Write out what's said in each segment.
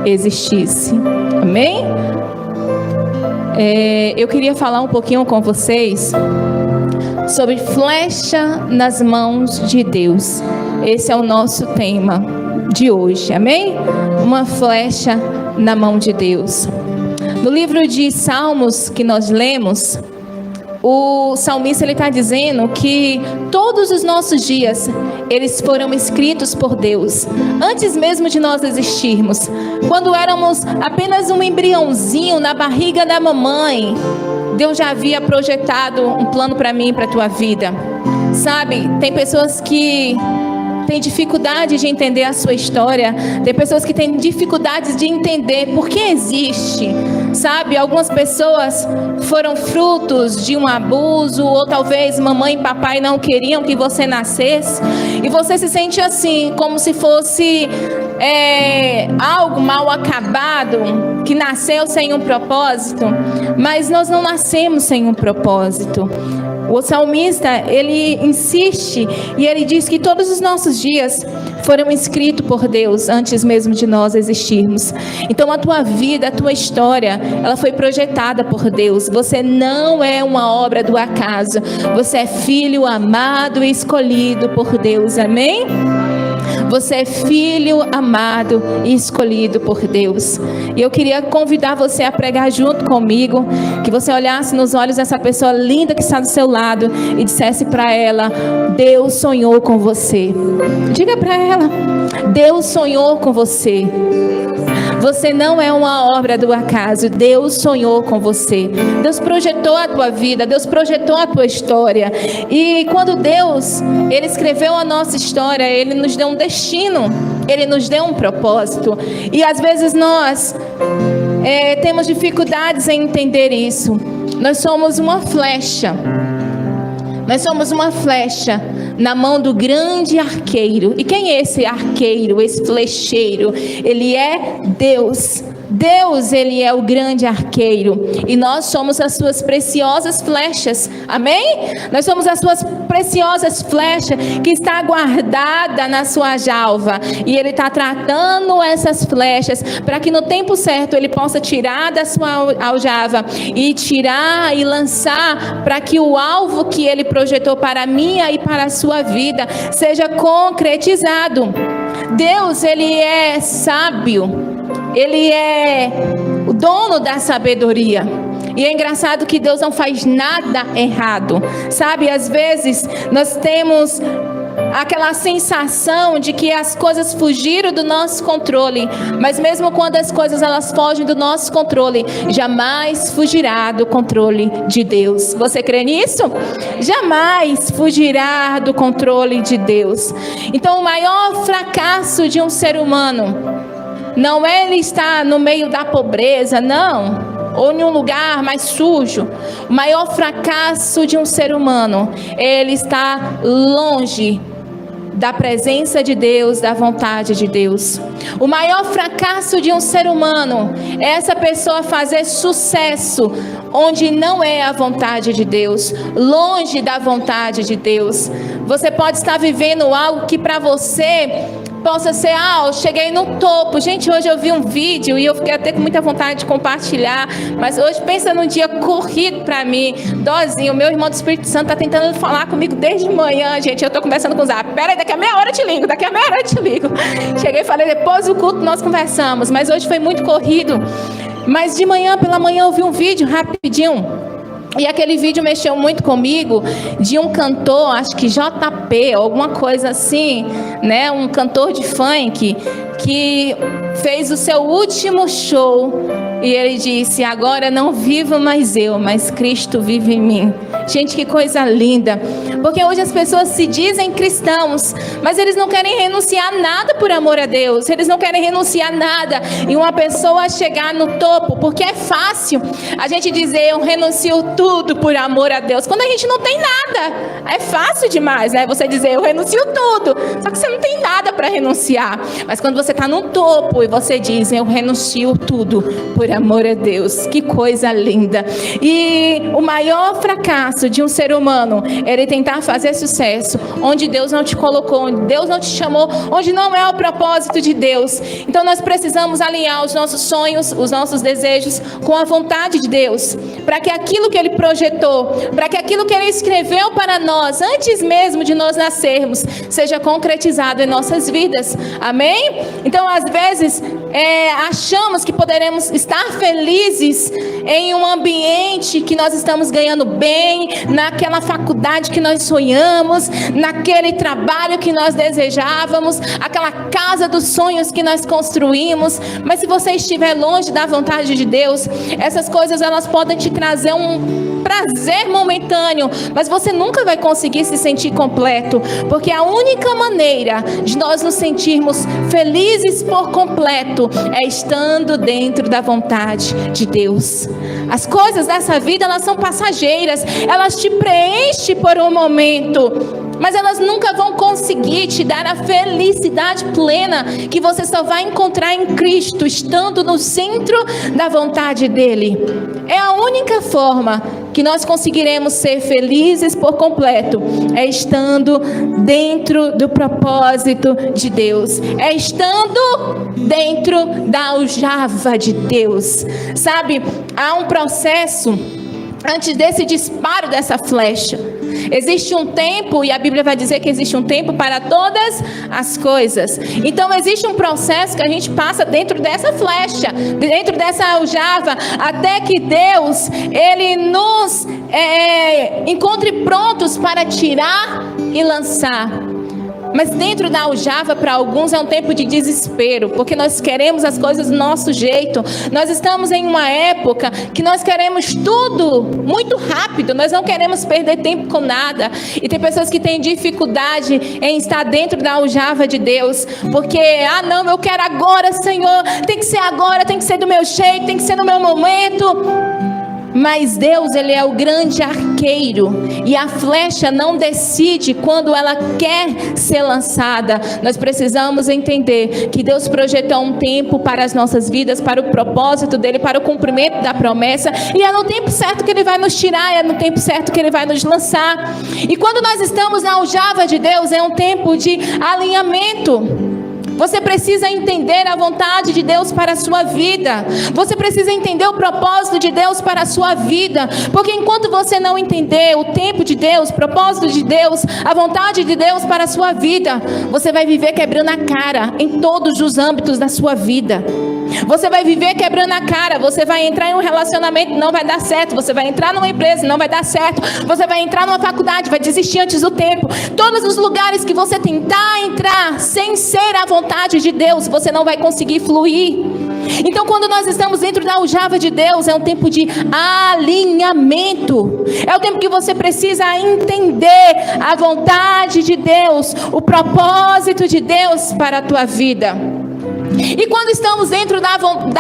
existisse. Amém? Eu queria falar um pouquinho com vocês sobre flecha nas mãos de Deus. Esse é o nosso tema de hoje, amém? Uma flecha na mão de Deus. No livro de Salmos que nós lemos, o salmista está dizendo que todos os nossos dias, eles foram escritos por Deus, antes mesmo de nós existirmos. Quando éramos apenas um embriãozinho na barriga da mamãe, Deus já havia projetado um plano para mim e para a tua vida. Sabe, tem pessoas que têm dificuldade de entender a sua história, tem pessoas que têm dificuldades de entender por que existe. Sabe, algumas pessoas foram frutos de um abuso, ou talvez mamãe e papai não queriam que você nascesse, e você se sente assim, como se fosse algo mal acabado, que nasceu sem um propósito. Mas nós não nascemos sem um propósito. O salmista, ele insiste e ele diz que todos os nossos dias foram escritos por Deus antes mesmo de nós existirmos. Então a tua vida, a tua história, ela foi projetada por Deus. Você não é uma obra do acaso. Você é filho amado e escolhido por Deus. Amém? Você é filho amado e escolhido por Deus. E eu queria convidar você a pregar junto comigo, que você olhasse nos olhos dessa pessoa linda que está do seu lado e dissesse para ela: Deus sonhou com você. Diga para ela: Deus sonhou com você. Você não é uma obra do acaso. Deus sonhou com você. Deus projetou a tua vida. Deus projetou a tua história. E quando Deus, Ele escreveu a nossa história, Ele nos deu um destino. Ele nos deu um propósito. E às vezes nós temos dificuldades em entender isso. Nós somos uma flecha. Nós somos uma flecha na mão do grande arqueiro. E quem é esse arqueiro, esse flecheiro? Ele é Deus. Deus, Ele é o grande arqueiro. E nós somos as suas preciosas flechas. Amém? Nós somos as suas preciosas flechas que está guardada na sua aljava. E Ele está tratando essas flechas para que no tempo certo Ele possa tirar da sua aljava e tirar e lançar para que o alvo que Ele projetou para a minha e para a sua vida seja concretizado. Deus, Ele é sábio. Ele é o dono da sabedoria. E é engraçado que Deus não faz nada errado. Sabe, às vezes nós temos aquela sensação de que as coisas fugiram do nosso controle. Mas mesmo quando as coisas elas fogem do nosso controle, jamais fugirá do controle de Deus. Você crê nisso? Jamais fugirá do controle de Deus. Então o maior fracasso de um ser humano não é ele estar no meio da pobreza, não, ou em um lugar mais sujo. O maior fracasso de um ser humano é ele estar longe da presença de Deus, da vontade de Deus. O maior fracasso de um ser humano é essa pessoa fazer sucesso onde não é a vontade de Deus, longe da vontade de Deus. Você pode estar vivendo algo que para você possa ser, eu cheguei no topo. Gente, hoje eu vi um vídeo e eu fiquei até com muita vontade de compartilhar, mas hoje pensa num dia corrido para mim, dozinho. O meu irmão do Espírito Santo está tentando falar comigo desde manhã, gente. Eu estou conversando com o Zap. Peraí, daqui a meia hora eu te ligo, daqui a meia hora eu te ligo. Cheguei e falei, depois do culto nós conversamos, mas hoje foi muito corrido. Mas de manhã, pela manhã eu vi um vídeo rapidinho. E aquele vídeo mexeu muito comigo, de um cantor, acho que JP, alguma coisa assim, né? Um cantor de funk que fez o seu último show e ele disse: agora não vivo mais eu, mas Cristo vive em mim. Gente, que coisa linda, porque hoje as pessoas se dizem cristãos, mas eles não querem renunciar nada por amor a Deus, eles não querem renunciar nada em uma pessoa chegar no topo, porque é fácil a gente dizer, eu renuncio tudo por amor a Deus, quando a gente não tem nada. É fácil demais, né? Você dizer, eu renuncio tudo, só que você não tem nada para renunciar. Mas quando você está no topo e você diz: eu renuncio tudo por amor a Deus. Que coisa linda. E o maior fracasso de um ser humano é ele tentar fazer sucesso onde Deus não te colocou, onde Deus não te chamou, onde não é o propósito de Deus. Então nós precisamos alinhar os nossos sonhos, os nossos desejos com a vontade de Deus, para que aquilo que Ele projetou, para que aquilo que Ele escreveu para nós, antes mesmo de nós nascermos, seja concretizado em nossas vidas. Amém? Então às vezes achamos que poderemos estar felizes em um ambiente que nós estamos ganhando bem, naquela faculdade que nós sonhamos, naquele trabalho que nós desejávamos, aquela casa dos sonhos que nós construímos. Mas se você estiver longe da vontade de Deus, essas coisas elas podem te trazer um prazer momentâneo, mas você nunca vai conseguir se sentir completo, porque a única maneira de nós nos sentirmos felizes por completo é estando dentro da vontade de Deus. As coisas dessa vida, elas são passageiras, elas te preenchem por um momento, mas elas nunca vão conseguir te dar a felicidade plena que você só vai encontrar em Cristo, estando no centro da vontade dEle. É a única forma que nós conseguiremos ser felizes por completo, é estando dentro do propósito de Deus, é estando dentro da aljava de Deus. Sabe, há um processo antes desse disparo dessa flecha. Existe um tempo, e a Bíblia vai dizer que existe um tempo para todas as coisas. Então existe um processo que a gente passa dentro dessa flecha, dentro dessa aljava, até que Deus, Ele nos encontre prontos para tirar e lançar. Mas dentro da aljava, para alguns, é um tempo de desespero, porque nós queremos as coisas do nosso jeito. Nós estamos em uma época que nós queremos tudo muito rápido, nós não queremos perder tempo com nada. E tem pessoas que têm dificuldade em estar dentro da aljava de Deus, porque, não, eu quero agora, Senhor, tem que ser agora, tem que ser do meu jeito, tem que ser no meu momento. Mas Deus, Ele é o grande arqueiro, e a flecha não decide quando ela quer ser lançada. Nós precisamos entender que Deus projetou um tempo para as nossas vidas, para o propósito dEle, para o cumprimento da promessa, e é no tempo certo que Ele vai nos tirar, é no tempo certo que Ele vai nos lançar. E quando nós estamos na aljava de Deus, é um tempo de alinhamento. Você precisa entender a vontade de Deus para a sua vida. Você precisa entender o propósito de Deus para a sua vida. Porque enquanto você não entender o tempo de Deus, o propósito de Deus, a vontade de Deus para a sua vida, você vai viver quebrando a cara em todos os âmbitos da sua vida. Você vai viver quebrando a cara. Você vai entrar em um relacionamento, não vai dar certo. Você vai entrar numa empresa, não vai dar certo. Você vai entrar numa faculdade, vai desistir antes do tempo. Todos os lugares que você tentar entrar sem ser a vontade de Deus, você não vai conseguir fluir. Então, quando nós estamos dentro da aljava de Deus, é um tempo de alinhamento. É o tempo que você precisa entender a vontade de Deus, o propósito de Deus para a tua vida. E quando estamos dentro da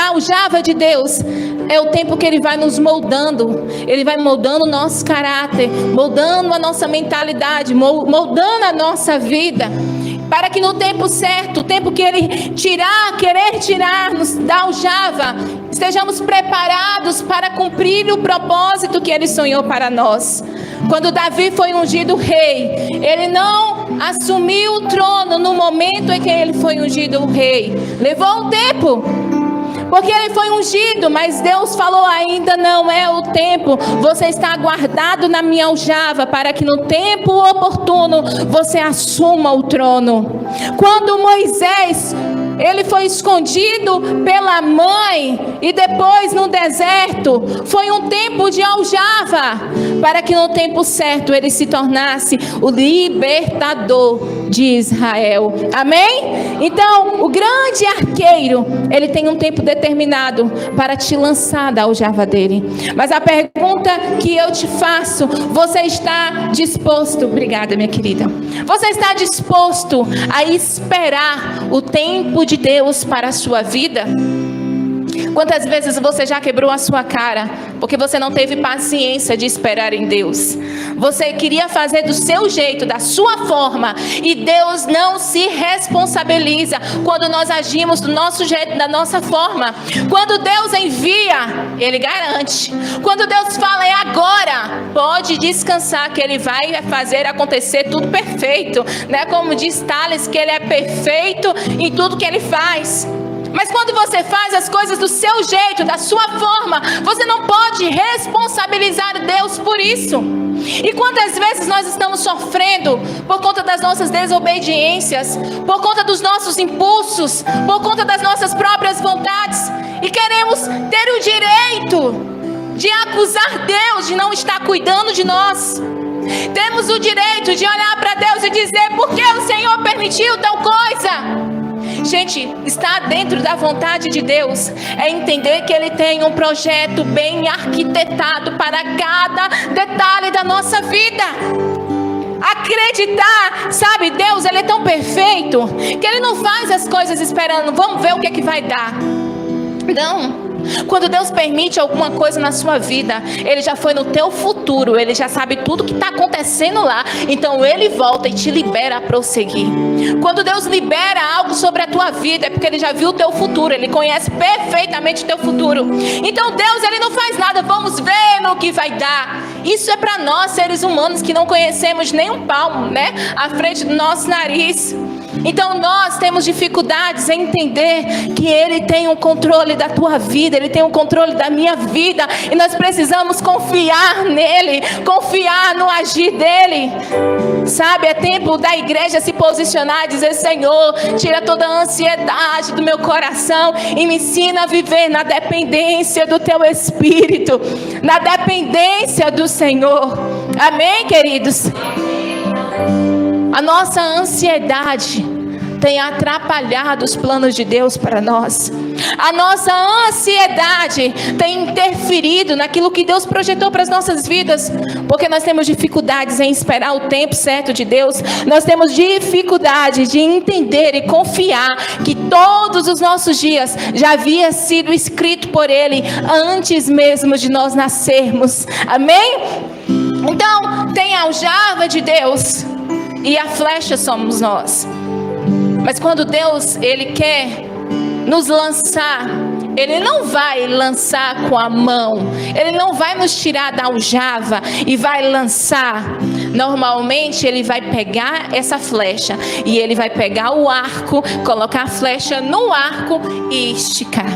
aljava de Deus, é o tempo que Ele vai nos moldando. Ele vai moldando o nosso caráter, moldando a nossa mentalidade, moldando a nossa vida, para que no tempo certo, o tempo que Ele querer tirar-nos da aljava, estejamos preparados para cumprir o propósito que Ele sonhou para nós. Quando Davi foi ungido rei, ele não assumiu o trono no momento em que ele foi ungido rei. Levou um tempo, porque ele foi ungido, mas Deus falou: ainda não é o tempo. Você está guardado na minha aljava, para que no tempo oportuno você assuma o trono. Quando Moisés, ele foi escondido pela mãe, e depois no deserto, foi um tempo de aljava, para que no tempo certo ele se tornasse o libertador de Israel. Amém? Então, o grande arqueiro, ele tem um tempo determinado para te lançar da aljava dele. Mas a pergunta que eu te faço: você está disposto? Obrigada, minha querida. Você está disposto a esperar o tempo de Deus para a sua vida? Quantas vezes você já quebrou a sua cara porque você não teve paciência de esperar em Deus? Você queria fazer do seu jeito, da sua forma, e Deus não se responsabiliza quando nós agimos do nosso jeito, da nossa forma. Quando Deus envia, Ele garante. Quando Deus fala, é agora, pode descansar que Ele vai fazer acontecer tudo perfeito, né? Como diz Tales, que Ele é perfeito em tudo que Ele faz. Mas quando você faz as coisas do seu jeito, da sua forma, você não pode responsabilizar Deus por isso. E quantas vezes nós estamos sofrendo por conta das nossas desobediências, por conta dos nossos impulsos, por conta das nossas próprias vontades, e queremos ter o direito de acusar Deus de não estar cuidando de nós. Temos o direito de olhar para Deus e dizer: por que o Senhor permitiu tal coisa? Gente, estar dentro da vontade de Deus é entender que Ele tem um projeto bem arquitetado para cada detalhe da nossa vida. Acreditar, sabe, Deus, Ele é tão perfeito que Ele não faz as coisas esperando, vamos ver o que é que vai dar. Não. Quando Deus permite alguma coisa na sua vida, Ele já foi no teu futuro, Ele já sabe tudo que está acontecendo lá, então Ele volta e te libera a prosseguir. Quando Deus libera algo sobre a tua vida, é porque Ele já viu o teu futuro, Ele conhece perfeitamente o teu futuro. Então Deus, Ele não faz nada, vamos ver no que vai dar. Isso é para nós, seres humanos, que não conhecemos nem um palmo, né, à frente do nosso nariz. Então nós temos dificuldades em entender que Ele tem um controle da tua vida, Ele tem um controle da minha vida, e nós precisamos confiar nele, confiar no agir dele. Sabe, é tempo da igreja se posicionar e dizer: Senhor, tira toda a ansiedade do meu coração e me ensina a viver na dependência do teu Espírito, na dependência do Senhor. Amém, queridos? A nossa ansiedade tem atrapalhado os planos de Deus para nós. A nossa ansiedade tem interferido naquilo que Deus projetou para as nossas vidas, porque nós temos dificuldades em esperar o tempo certo de Deus. Nós temos dificuldade de entender e confiar que todos os nossos dias já havia sido escrito por Ele antes mesmo de nós nascermos. Amém? Então, tem a aljava de Deus e a flecha somos nós. Mas quando Deus, Ele quer nos lançar, Ele não vai lançar com a mão, Ele não vai nos tirar da aljava e vai lançar. Normalmente Ele vai pegar essa flecha e Ele vai pegar o arco, colocar a flecha no arco e esticar.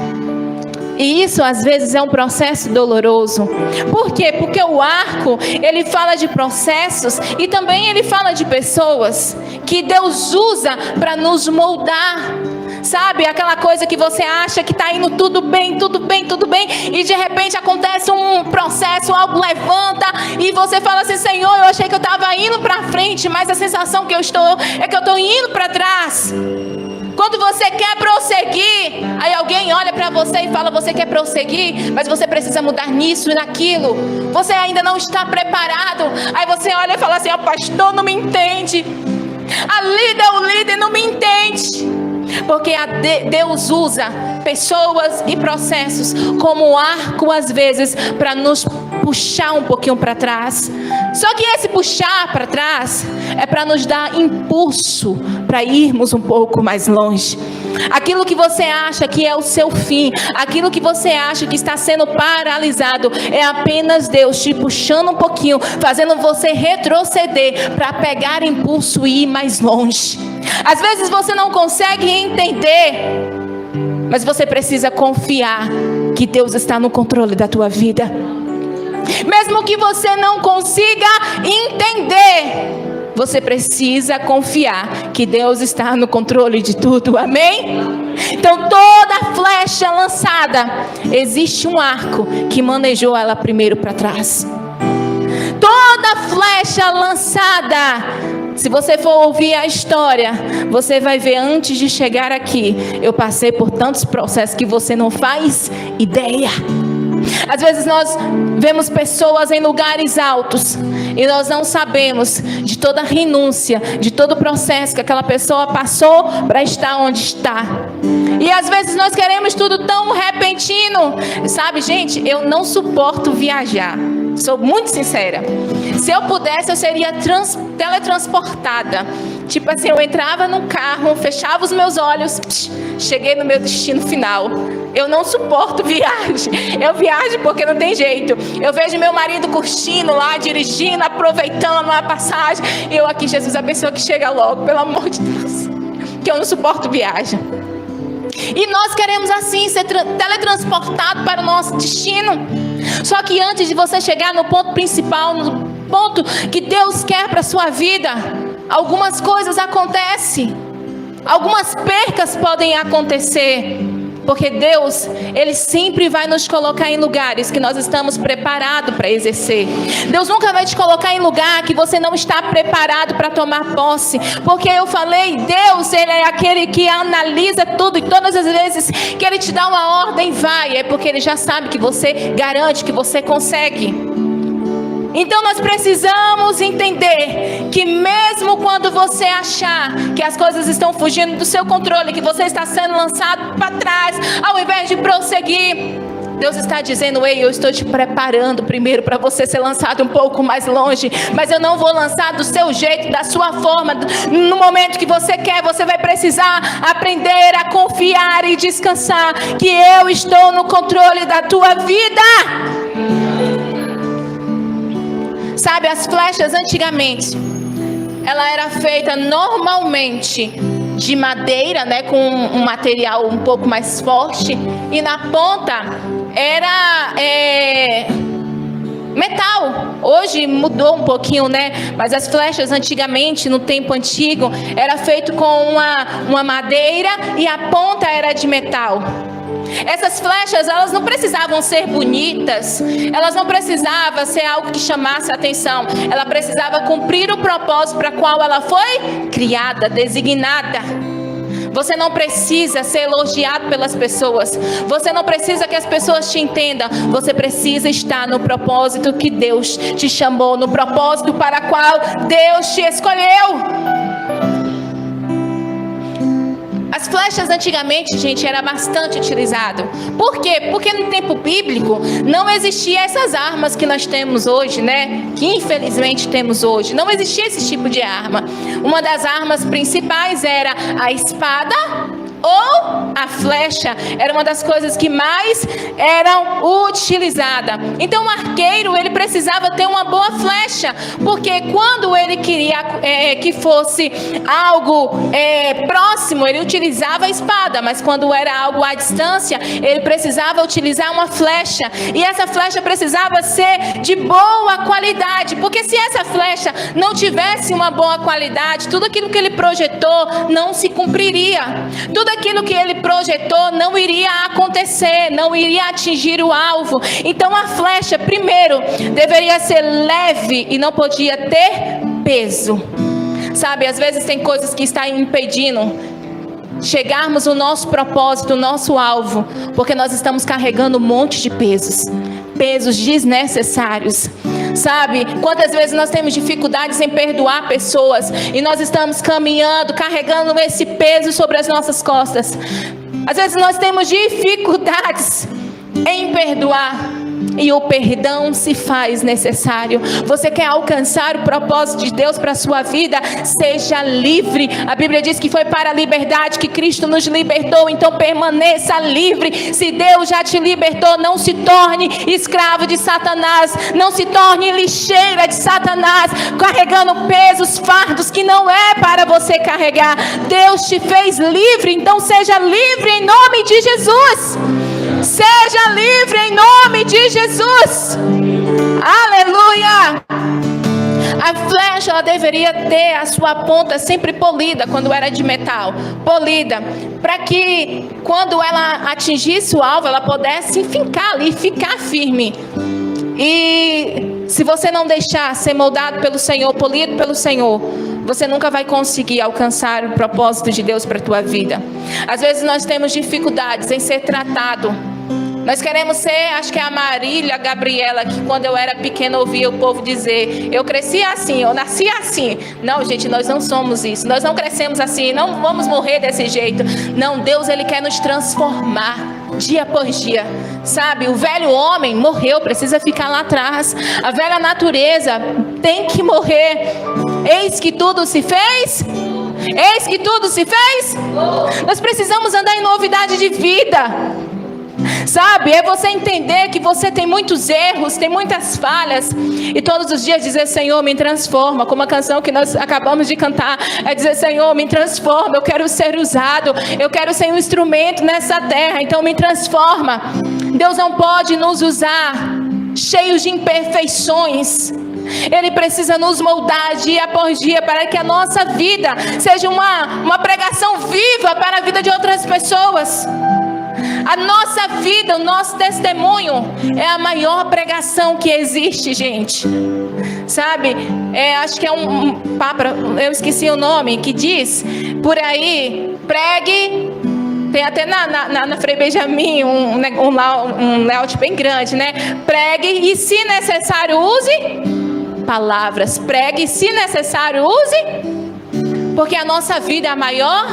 E isso às vezes é um processo doloroso. Por quê? Porque o arco, ele fala de processos e também ele fala de pessoas que Deus usa para nos moldar. Sabe, aquela coisa que você acha que está indo tudo bem, e de repente acontece um processo, algo levanta e você fala assim: Senhor, eu achei que eu estava indo para frente, mas a sensação que eu estou é que eu estou indo para trás. Quando você quer prosseguir, aí alguém olha para você e fala: você quer prosseguir, mas você precisa mudar nisso e naquilo. Você ainda não está preparado. Aí você olha e fala assim: o pastor não me entende. O líder não me entende. Porque Deus usa pessoas e processos como arco às vezes para nos puxar um pouquinho para trás. Só que esse puxar para trás é para nos dar impulso para irmos um pouco mais longe. Aquilo que você acha que é o seu fim, aquilo que você acha que está sendo paralisado, é apenas Deus te puxando um pouquinho, fazendo você retroceder para pegar impulso e ir mais longe. Às vezes você não consegue entender, mas você precisa confiar que Deus está no controle da tua vida. Mesmo que você não consiga entender, você precisa confiar que Deus está no controle de tudo. Amém? Então toda flecha lançada, existe um arco que manejou ela primeiro para trás. Toda flecha lançada, se você for ouvir a história, você vai ver: antes de chegar aqui, eu passei por tantos processos que você não faz ideia. Às vezes nós vemos pessoas em lugares altos e nós não sabemos de toda a renúncia, de todo o processo que aquela pessoa passou para estar onde está. E às vezes nós queremos tudo tão repentino repentino. Sabe, gente, eu não suporto viajar. Sou muito sincera. Se eu pudesse, eu seria teletransportada. Tipo assim, eu entrava no carro, fechava os meus olhos, cheguei no meu destino final. Eu não suporto viagem. Eu viajo porque não tem jeito. Eu vejo meu marido curtindo lá, dirigindo, aproveitando uma passagem. E eu aqui, Jesus, a pessoa que chega logo, pelo amor de Deus. Que eu não suporto viagem. E nós queremos assim ser teletransportados para o nosso destino. Só que antes de você chegar no ponto principal, no ponto que Deus quer para a sua vida, algumas coisas acontecem. Algumas percas podem acontecer. Porque Deus, Ele sempre vai nos colocar em lugares que nós estamos preparados para exercer. Deus nunca vai te colocar em lugar que você não está preparado para tomar posse. Porque eu falei, Deus, Ele é aquele que analisa tudo. E todas as vezes que Ele te dá uma ordem, vai. É porque Ele já sabe que você garante, que você consegue. Então nós precisamos entender que mesmo quando você achar que as coisas estão fugindo do seu controle, que você está sendo lançado para trás, ao invés de prosseguir, Deus está dizendo, ei, eu estou te preparando primeiro para você ser lançado um pouco mais longe, mas eu não vou lançar do seu jeito, da sua forma, no momento que você quer. Você vai precisar aprender a confiar e descansar que eu estou no controle da tua vida. Sabe, as flechas antigamente, ela era feita normalmente de madeira, né, com um material um pouco mais forte, e na ponta era metal. Hoje mudou um pouquinho, né? Mas as flechas antigamente, no tempo antigo, era feito com uma madeira e a ponta era de metal. Essas flechas, elas não precisavam ser bonitas, elas não precisavam ser algo que chamasse a atenção, ela precisava cumprir o propósito para qual ela foi criada, designada. Você não precisa ser elogiado pelas pessoas, você não precisa que as pessoas te entendam, você precisa estar no propósito que Deus te chamou, no propósito para qual Deus te escolheu. As flechas antigamente, gente, era bastante utilizado. Por quê? Porque no tempo bíblico não existia essas armas que nós temos hoje, né? Que infelizmente temos hoje. Não existia esse tipo de arma. Uma das armas principais era a espada ou a flecha. Era uma das coisas que mais eram utilizadas. Então o arqueiro, ele precisava ter uma boa flecha, porque quando ele queria que fosse algo próximo, ele utilizava a espada, mas quando era algo à distância, ele precisava utilizar uma flecha, e essa flecha precisava ser de boa qualidade, porque se essa flecha não tivesse uma boa qualidade, tudo aquilo que ele projetou não se cumpriria. Tudo aquilo que ele projetou não iria acontecer, não iria atingir o alvo. Então a flecha, primeiro, deveria ser leve e não podia ter peso. Sabe, às vezes tem coisas que estão impedindo chegarmos no nosso propósito, no nosso alvo, porque nós estamos carregando um monte de pesos desnecessários. Sabe, quantas vezes nós temos dificuldades em perdoar pessoas e nós estamos caminhando, carregando esse peso sobre as nossas costas. Às vezes nós temos dificuldades em perdoar e o perdão se faz necessário. Você quer alcançar o propósito de Deus para a sua vida? Seja livre. A Bíblia diz que foi para a liberdade que Cristo nos libertou, então permaneça livre. Se Deus já te libertou, não se torne escravo de Satanás, não se torne lixeira de Satanás, carregando pesos, fardos que não é para você carregar. Deus te fez livre, então seja livre em nome de Jesus. Seja livre em nome de Jesus. Aleluia. A flecha, ela deveria ter a sua ponta sempre polida, quando era de metal, polida, para que quando ela atingisse o alvo, ela pudesse fincar ali, ficar firme. E se você não deixar ser moldado pelo Senhor, polido pelo Senhor, você nunca vai conseguir alcançar o propósito de Deus para a tua vida. Às vezes nós temos dificuldades em ser tratado. Nós queremos ser, acho que é a Marília Gabriela, que quando eu era pequena ouvia o povo dizer, eu cresci assim, eu nasci assim. Não, gente, nós não somos isso. Nós não crescemos assim, não vamos morrer desse jeito. Não, Deus, Ele quer nos transformar. dia após dia. Sabe, o velho homem morreu, precisa ficar lá atrás. A velha natureza tem que morrer. Eis que tudo se fez. Eis que tudo se fez. Nós precisamos andar em novidade de vida. Sabe, é você entender que você tem muitos erros, tem muitas falhas, e todos os dias dizer: Senhor, me transforma. Como a canção que nós acabamos de cantar, é dizer: Senhor, me transforma, eu quero ser usado, eu quero ser um instrumento nessa terra, então me transforma. Deus não pode nos usar cheios de imperfeições. Ele precisa nos moldar dia após dia, para que a nossa vida seja uma pregação viva para a vida de outras pessoas. A nossa vida, o nosso testemunho é a maior pregação que existe, gente. Sabe, acho que é um papa, eu esqueci o nome, que diz por aí: pregue. Tem até na Frei Benjamin um layout bem grande, né? Pregue e, se necessário, use palavras. Pregue e, se necessário, use, porque a nossa vida é a maior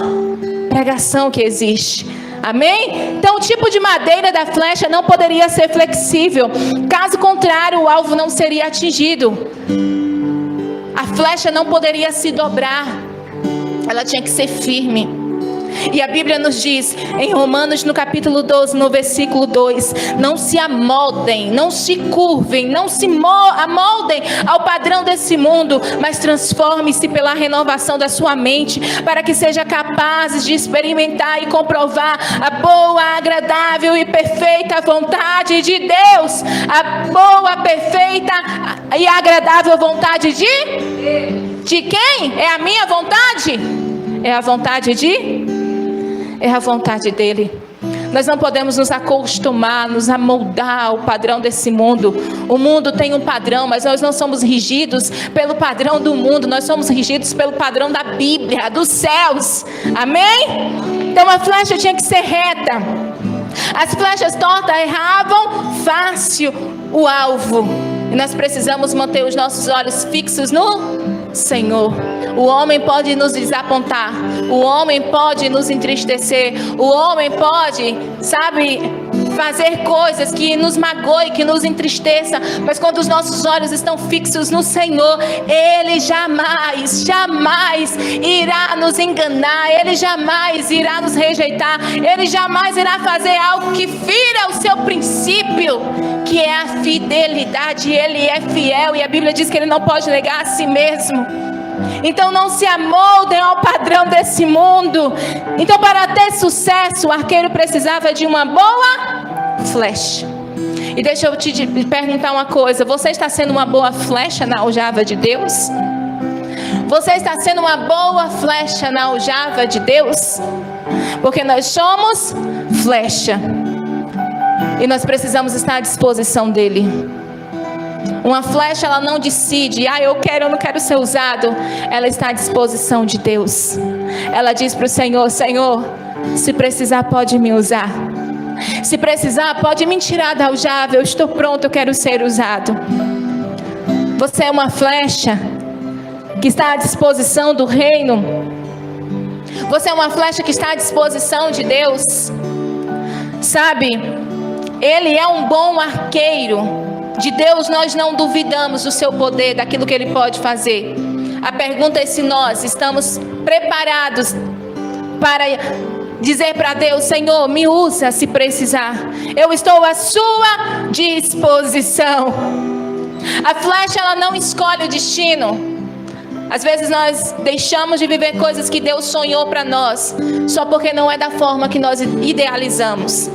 pregação que existe. Amém? Então, o tipo de madeira da flecha não poderia ser flexível. Caso contrário, o alvo não seria atingido. A flecha não poderia se dobrar. Ela tinha que ser firme. E a Bíblia nos diz, em Romanos, no capítulo 12, no versículo 2: não se amoldem, não se curvem, não se amoldem ao padrão desse mundo, mas transforme-se pela renovação da sua mente, para que seja capazes de experimentar e comprovar a boa, agradável e perfeita vontade de Deus. A boa, perfeita e agradável vontade de quem? É a minha vontade? É a vontade é a vontade dele. Nós não podemos nos acostumar, nos amoldar ao padrão desse mundo. O mundo tem um padrão, mas nós não somos regidos pelo padrão do mundo. Nós somos regidos pelo padrão da Bíblia, dos céus. Amém? Então a flecha tinha que ser reta. As flechas tortas erravam fácil o alvo. E nós precisamos manter os nossos olhos fixos no Senhor. O homem pode nos desapontar, o homem pode nos entristecer, o homem pode, sabe, fazer coisas que nos magoem, que nos entristeçam, mas quando os nossos olhos estão fixos no Senhor, Ele jamais irá nos enganar, Ele jamais irá nos rejeitar, Ele jamais irá fazer algo que fira o seu princípio, que é a fidelidade. Ele é fiel e a Bíblia diz que Ele não pode negar a si mesmo. Então não se amoldem ao padrão desse mundo. Então, para ter sucesso, o arqueiro precisava de uma boa flecha. E deixa eu te perguntar uma coisa: você está sendo uma boa flecha na aljava de Deus? Você está sendo uma boa flecha na aljava de Deus? Porque nós somos flecha e nós precisamos estar à disposição dele. Uma flecha, ela não decide: eu quero ou não quero ser usado. Ela está à disposição de Deus. Ela diz para o Senhor: Senhor, se precisar pode me usar. Se precisar pode me tirar da aljava. Eu estou pronto, eu quero ser usado. Você é uma flecha que está à disposição do reino. Você é uma flecha que está à disposição de Deus. Sabe, Ele é um bom arqueiro. De Deus nós não duvidamos do seu poder, daquilo que Ele pode fazer. A pergunta é se nós estamos preparados para dizer para Deus: Senhor, me usa se precisar. Eu estou à sua disposição. A flecha, ela não escolhe o destino. Às vezes nós deixamos de viver coisas que Deus sonhou para nós, só porque não é da forma que nós idealizamos.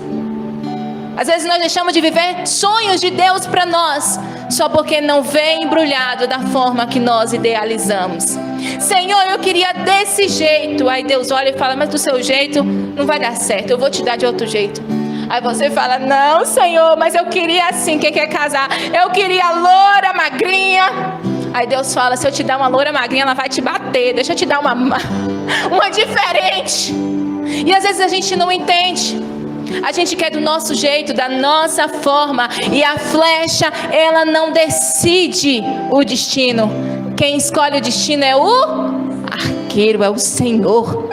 Às vezes nós deixamos de viver sonhos de Deus para nós, só porque não vem embrulhado da forma que nós idealizamos. Senhor, eu queria desse jeito. Aí Deus olha e fala: mas do seu jeito não vai dar certo, eu vou te dar de outro jeito. Aí você fala: não, Senhor, mas eu queria assim. Quem quer casar? Eu queria loura, magrinha. Aí Deus fala: se eu te dar uma loura magrinha, ela vai te bater. Deixa eu te dar uma diferente. E às vezes a gente não entende. A gente quer do nosso jeito, da nossa forma. E a flecha, ela não decide o destino. Quem escolhe o destino é o arqueiro, é o Senhor.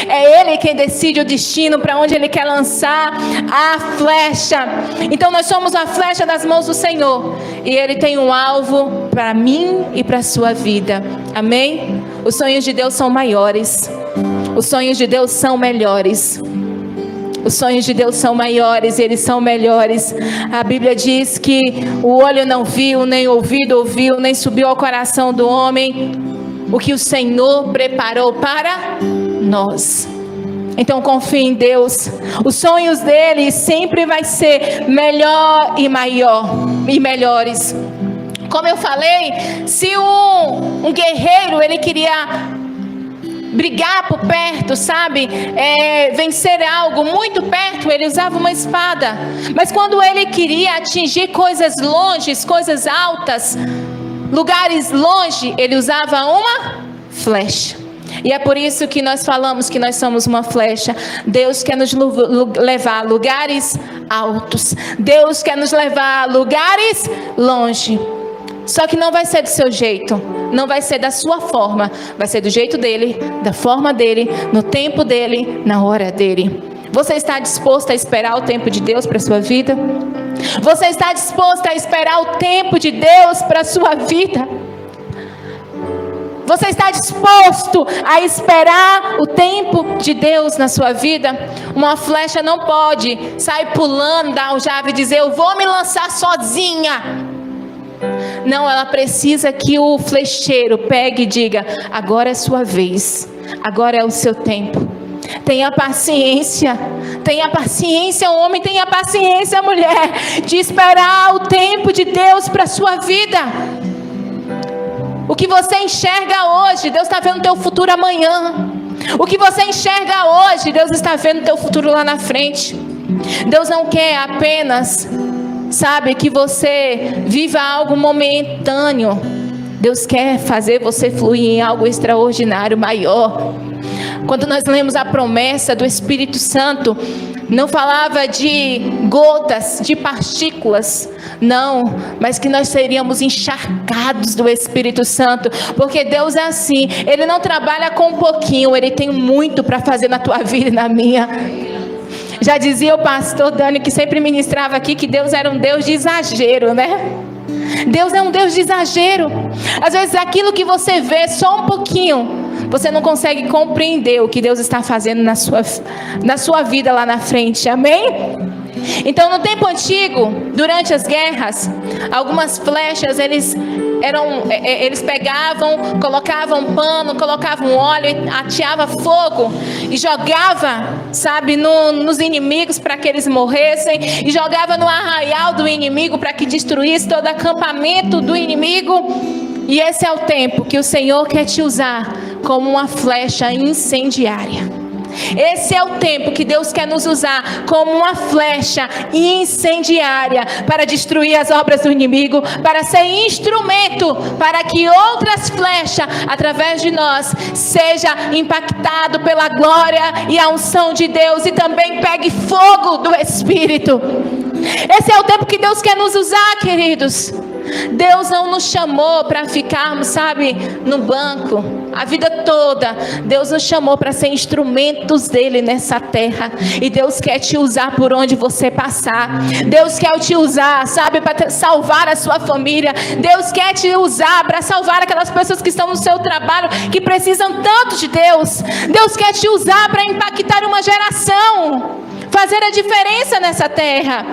É Ele quem decide o destino, para onde Ele quer lançar a flecha. Então nós somos a flecha das mãos do Senhor. E Ele tem um alvo para mim e para a sua vida. Amém? Os sonhos de Deus são maiores. Os sonhos de Deus são melhores. Os sonhos de Deus são maiores, eles são melhores. A Bíblia diz que o olho não viu, nem o ouvido ouviu, nem subiu ao coração do homem o que o Senhor preparou para nós. Então confie em Deus. Os sonhos dele sempre vai ser melhor e maior e melhores. Como eu falei, se um guerreiro ele queria brigar por perto, sabe? Vencer algo muito perto, ele usava uma espada. Mas quando ele queria atingir coisas longes, coisas altas, lugares longe, ele usava uma flecha. E é por isso que nós falamos que nós somos uma flecha. Deus quer nos levar a lugares altos. Deus quer nos levar a lugares longe. Só que não vai ser do seu jeito, não vai ser da sua forma, vai ser do jeito dele, da forma dele, no tempo dele, na hora dele. Você está disposto a esperar o tempo de Deus para a sua vida? Você está disposto a esperar o tempo de Deus para a sua vida? Você está disposto a esperar o tempo de Deus na sua vida? Uma flecha não pode sair pulando da aljava e dizer: eu vou me lançar sozinha. Não, ela precisa que o flecheiro pegue e diga: agora é sua vez, agora é o seu tempo. Tenha paciência, homem, tenha paciência, mulher, de esperar o tempo de Deus para a sua vida. O que você enxerga hoje, Deus está vendo o teu futuro amanhã. O que você enxerga hoje, Deus está vendo o teu futuro lá na frente. Deus não quer apenas, sabe, que você viva algo momentâneo. Deus quer fazer você fluir em algo extraordinário, maior. Quando nós lemos a promessa do Espírito Santo, não falava de gotas, de partículas, não, mas que nós seríamos encharcados do Espírito Santo, porque Deus é assim, Ele não trabalha com um pouquinho, Ele tem muito para fazer na tua vida e na minha. Já dizia o pastor Dani, que sempre ministrava aqui, que Deus era um Deus de exagero, né? Deus é um Deus de exagero. Às vezes aquilo que você vê só um pouquinho, você não consegue compreender o que Deus está fazendo na sua vida lá na frente, amém? Então no tempo antigo, durante as guerras, algumas flechas eles pegavam, colocavam pano, colocavam óleo, ateava fogo e jogava, sabe, nos inimigos para que eles morressem, e jogava no arraial do inimigo para que destruísse todo acampamento do inimigo. E esse é o tempo que o Senhor quer te usar como uma flecha incendiária. Esse é o tempo que Deus quer nos usar como uma flecha incendiária para destruir as obras do inimigo, para ser instrumento para que outras flechas através de nós seja impactado pela glória e a unção de Deus e também pegue fogo do Espírito. Esse é o tempo que Deus quer nos usar, queridos. Deus não nos chamou para ficarmos, sabe, no banco a vida toda. Deus nos chamou para ser instrumentos dele nessa terra. E Deus quer te usar por onde você passar. Deus quer te usar, sabe, para salvar a sua família. Deus quer te usar para salvar aquelas pessoas que estão no seu trabalho, que precisam tanto de Deus. Deus quer te usar para impactar uma geração, fazer a diferença nessa terra.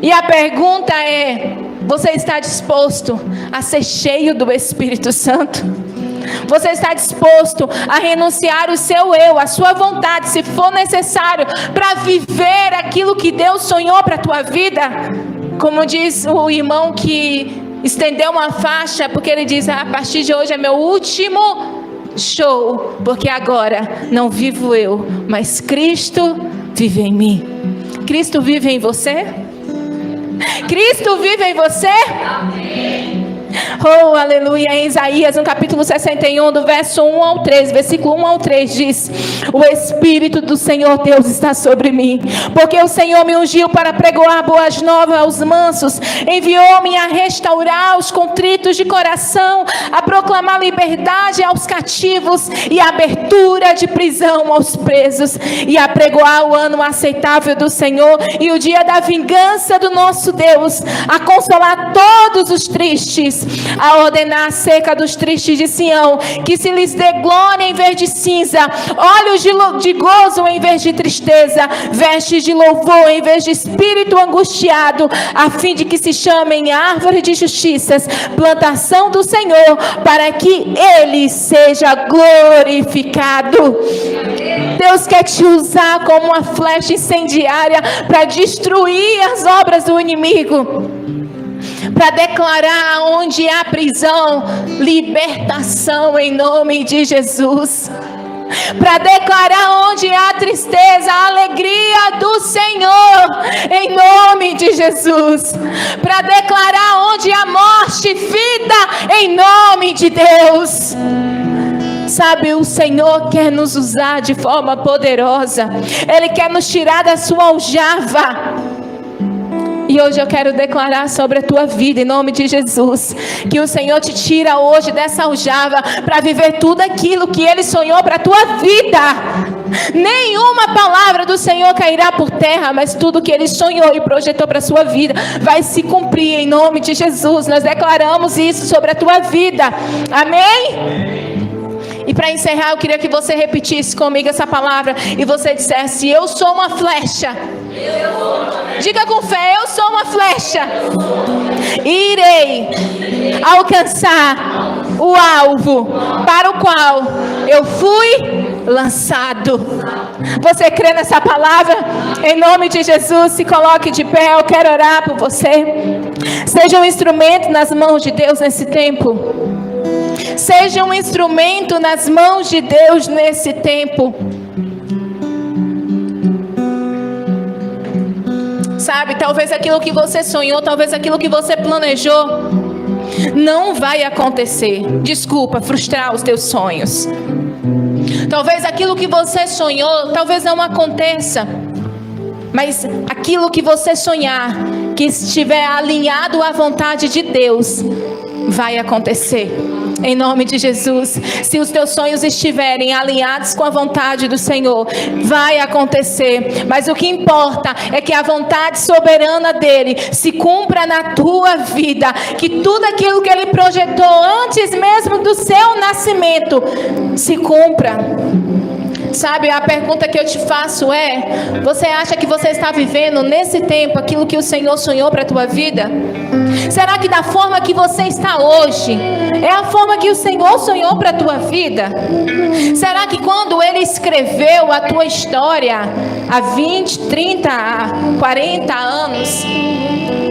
E a pergunta é: você está disposto a ser cheio do Espírito Santo? Você está disposto a renunciar o seu eu, a sua vontade, se for necessário, para viver aquilo que Deus sonhou para a tua vida? Como diz o irmão que estendeu uma faixa, porque ele diz: a partir de hoje é meu último show, porque agora não vivo eu, mas Cristo vive em mim. Cristo vive em você? Cristo vive em você? Amém. Oh, aleluia. Em Isaías, no capítulo 61, do verso 1 ao 3, versículo 1 ao 3, diz: o Espírito do Senhor Deus está sobre mim, porque o Senhor me ungiu para pregoar boas novas aos mansos, enviou-me a restaurar os contritos de coração, a proclamar liberdade aos cativos e abertura de prisão aos presos, e a pregoar o ano aceitável do Senhor e o dia da vingança do nosso Deus, a consolar todos os tristes, a ordenar a seca dos tristes de Sião, que se lhes dê glória em vez de cinza, olhos de gozo em vez de tristeza, vestes de louvor em vez de espírito angustiado, a fim de que se chamem árvore de justiças, plantação do Senhor, para que Ele seja glorificado. Deus quer te usar como uma flecha incendiária para destruir as obras do inimigo, para declarar onde há prisão, libertação em nome de Jesus. Para declarar onde há tristeza, a alegria do Senhor, em nome de Jesus. Para declarar onde há morte, vida, em nome de Deus. Sabe, o Senhor quer nos usar de forma poderosa. Ele quer nos tirar da sua aljava. E hoje eu quero declarar sobre a tua vida, em nome de Jesus, que o Senhor te tira hoje dessa aljava para viver tudo aquilo que Ele sonhou para a tua vida. Nenhuma palavra do Senhor cairá por terra, mas tudo que Ele sonhou e projetou para a sua vida vai se cumprir em nome de Jesus. Nós declaramos isso sobre a tua vida. Amém? E para encerrar, eu queria que você repetisse comigo essa palavra e você dissesse: eu sou uma flecha. Diga com fé: eu sou uma flecha. Irei alcançar o alvo para o qual eu fui lançado. Você crê nessa palavra? Em nome de Jesus, se coloque de pé. Eu quero orar por você. Seja um instrumento nas mãos de Deus nesse tempo. Seja um instrumento nas mãos de Deus nesse tempo. Sabe, talvez aquilo que você sonhou, talvez aquilo que você planejou, não vai acontecer. Desculpa, frustrar os teus sonhos. Talvez aquilo que você sonhou, talvez não aconteça. Mas aquilo que você sonhar, que estiver alinhado à vontade de Deus, vai acontecer. Em nome de Jesus. Se os teus sonhos estiverem alinhados com a vontade do Senhor, vai acontecer. Mas o que importa é que a vontade soberana dele se cumpra na tua vida. Que tudo aquilo que ele projetou antes mesmo do seu nascimento se cumpra. Sabe, a pergunta que eu te faço é: você acha que você está vivendo nesse tempo aquilo que o Senhor sonhou para a tua vida? Será que da forma que você está hoje é a forma que o Senhor sonhou para a tua vida? Será que quando Ele escreveu a tua história há 20, 30, 40 anos,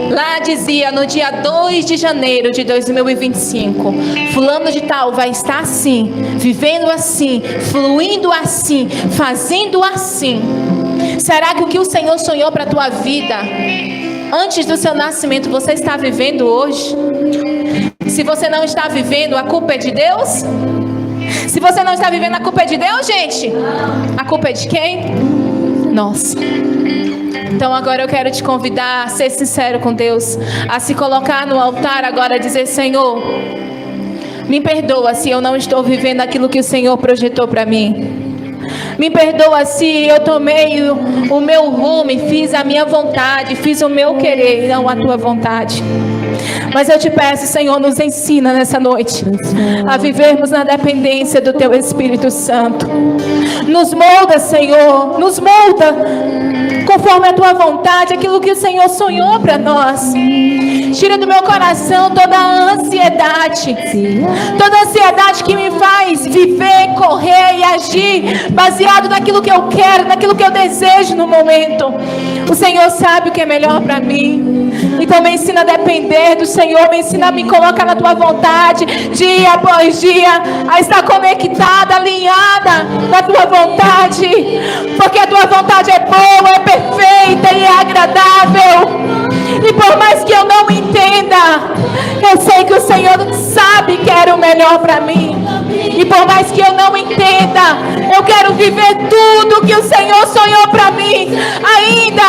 lá dizia: no dia 2 de janeiro de 2025, fulano de tal vai estar assim, vivendo assim, fluindo assim, fazendo assim? Será que o que o Senhor sonhou para a tua vida antes do seu nascimento, você está vivendo hoje? Se você não está vivendo, a culpa é de Deus? Se você não está vivendo, a culpa é de Deus, gente? A culpa é de quem? Nossa. Então agora eu quero te convidar a ser sincero com Deus, a se colocar no altar agora e dizer: Senhor, me perdoa se eu não estou vivendo aquilo que o Senhor projetou para mim. Me perdoa se eu tomei o meu rumo, fiz a minha vontade, fiz o meu querer e não a tua vontade. Mas eu te peço, Senhor, nos ensina nessa noite a vivermos na dependência do Teu Espírito Santo. Nos molda, Senhor, nos molda conforme a Tua vontade, aquilo que o Senhor sonhou para nós. Tira do meu coração toda a ansiedade que me faz viver, correr e agir baseado naquilo que eu quero, naquilo que eu desejo no momento. O Senhor sabe o que é melhor para mim. Então me ensina a depender do Senhor, me ensina a me colocar na Tua vontade, dia após dia, a estar conectada, alinhada na Tua vontade, porque a Tua vontade é boa, é perfeita e é agradável. E por mais que eu não entenda, eu sei que o Senhor melhor para mim. E por mais que eu não entenda, eu quero viver tudo que o Senhor sonhou para mim. Ainda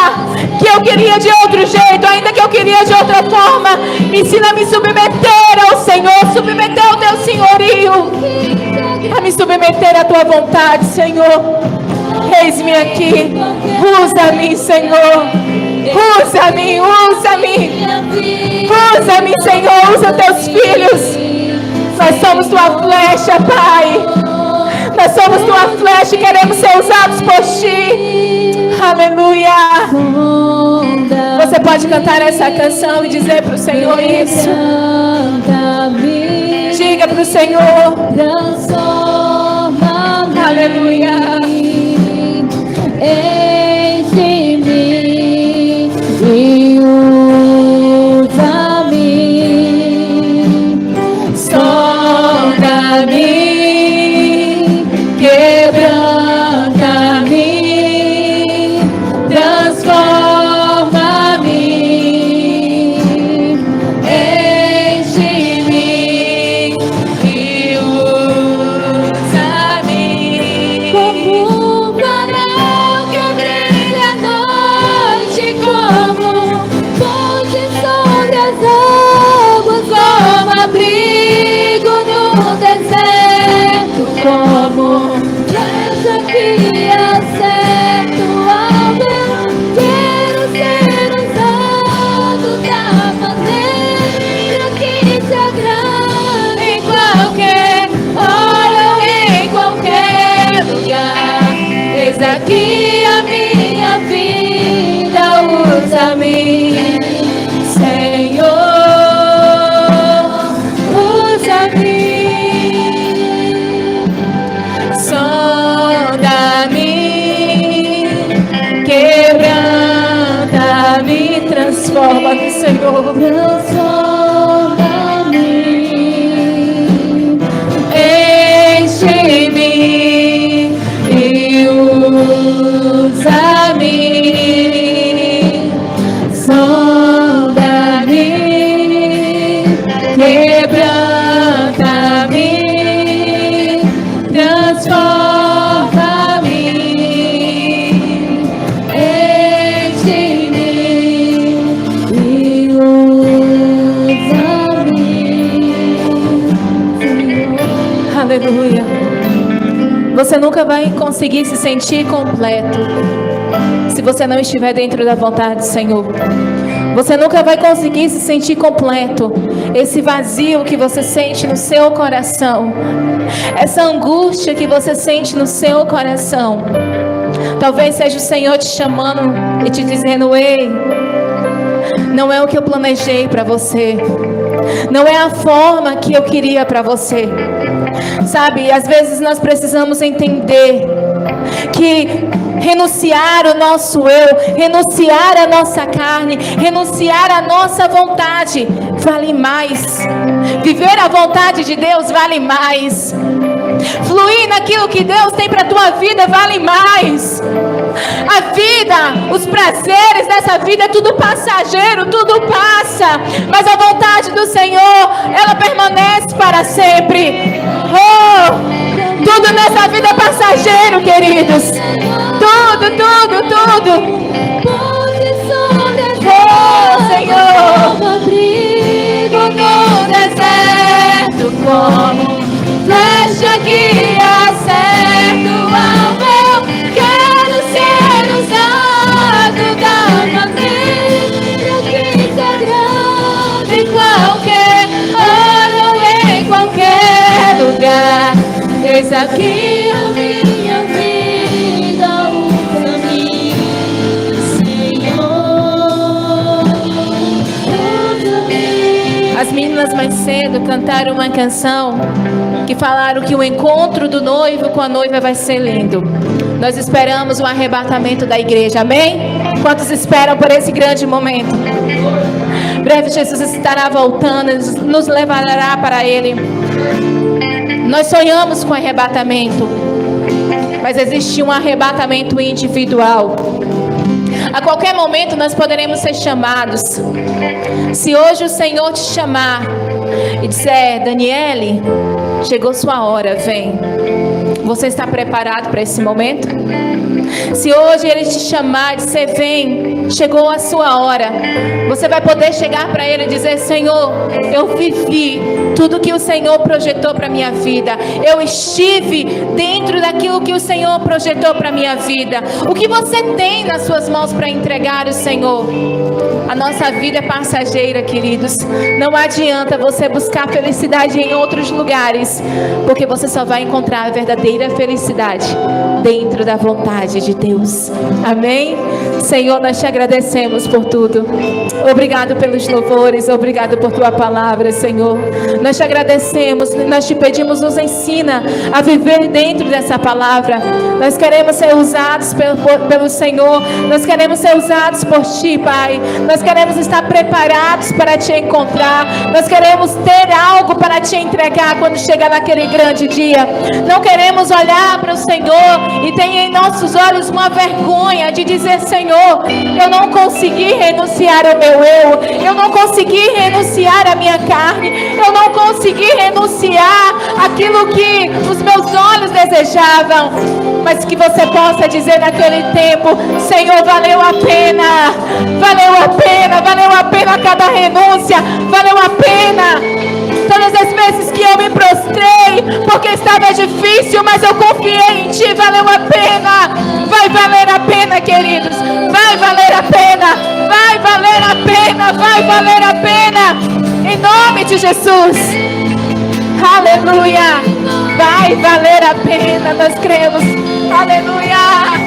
que eu queria de outro jeito, ainda que eu queria de outra forma, me ensina a me submeter ao Senhor, submeter ao teu senhorio, a me submeter à tua vontade, Senhor. Eis-me aqui, usa-me, Senhor, usa-me, usa-me, usa-me, Senhor, usa teus filhos. Nós somos tua flecha, Pai, nós somos tua flecha e queremos ser usados por ti. Aleluia. Você pode cantar essa canção e dizer para o Senhor isso. Diga para o Senhor. Aleluia. Enche-me e usa-me, sonda-me, quebranta-me, transforma-me, enche-me e usa-me como um farol que brilha à noite, como fonte sobre as águas, como abrigo no deserto, como flecha que acerta o alvo. Quero ser usado da maneira que te agrada, em qualquer hora ou em qualquer lugar. Eis aqui a minha vida, usa-me, Senhor, usa-me. Sonda-me, quebranta-me, Transforma-me, Senhor. transforma-me, enche-me e usa-me, sonda-me, quebranta-me, transforma-me, enche-me e usa-me, Senhor. Aleluia. Você nunca vai conseguir se sentir completo se você não estiver dentro da vontade do Senhor. Você nunca vai conseguir se sentir completo. Esse vazio que você sente no seu coração, essa angústia que você sente no seu coração, talvez seja o Senhor te chamando e te dizendo: ei, não é o que eu planejei para você, não é a forma que eu queria para você. Sabe, às vezes nós precisamos entender que renunciar o nosso eu, renunciar a nossa carne, renunciar a nossa vontade vale mais. Viver a vontade de Deus vale mais. Fluir naquilo que Deus tem para a tua vida vale mais. A vida, os prazeres dessa vida é tudo passageiro, tudo passa, mas a vontade do Senhor, ela permanece para sempre. Oh, tudo nessa vida é passageiro, queridos. Tudo, tudo, tudo. Oh, Senhor, Abrigo no deserto, como flecha que acerta o alvo. Quero ser usado da maneira que te agrada, em qualquer hora ou em qualquer lugar. Eis aqui a minha vida, usa-me, Senhor, usa-me. as meninas mais cedo cantaram uma canção que falaram que o encontro do noivo com a noiva vai ser lindo. Nós esperamos o arrebatamento da igreja, amém? Quantos esperam por esse grande momento? Breve Jesus estará voltando, nos levará para Ele. Nós sonhamos com arrebatamento, mas existe um arrebatamento individual. A qualquer momento nós poderemos ser chamados. Se hoje o Senhor te chamar e disser: Daniele, chegou sua hora, vem. Você está preparado para esse momento? Se hoje Ele te chamar e dizer: vem, chegou a sua hora, você vai poder chegar para Ele e dizer: Senhor, eu vivi tudo que o Senhor projetou para a minha vida. Eu estive dentro daquilo que o Senhor projetou para a minha vida. O que você tem nas suas mãos para entregar ao Senhor? A nossa vida é passageira, queridos. Não adianta você buscar felicidade em outros lugares, porque você só vai encontrar a verdadeira felicidade dentro da vontade de Deus. Amém? Senhor, nós te agradecemos por tudo. Obrigado pelos louvores, obrigado por tua palavra, Senhor. Nós te agradecemos, nós te pedimos, nos ensina a viver dentro dessa palavra. Nós queremos ser usados pelo Senhor. Nós queremos ser usados por ti, Pai. Nós queremos estar preparados para te encontrar. Nós queremos ter algo para te entregar quando chegar naquele grande dia. Não queremos olhar para o Senhor e ter em nossos olhos uma vergonha de dizer: Senhor, eu não consegui renunciar ao meu eu não consegui renunciar à minha carne, eu não consegui renunciar àquilo que os meus olhos desejavam. Mas que você possa dizer naquele tempo: Senhor, valeu a pena, valeu a pena, valeu a pena cada renúncia, valeu a pena. Todas as vezes que eu me prostrei, porque estava difícil, mas eu confiei em ti, valeu a pena. Vai valer a pena, queridos, vai valer a pena, vai valer a pena, vai valer a pena, em nome de Jesus. Aleluia, vai valer a pena, nós cremos. Aleluia.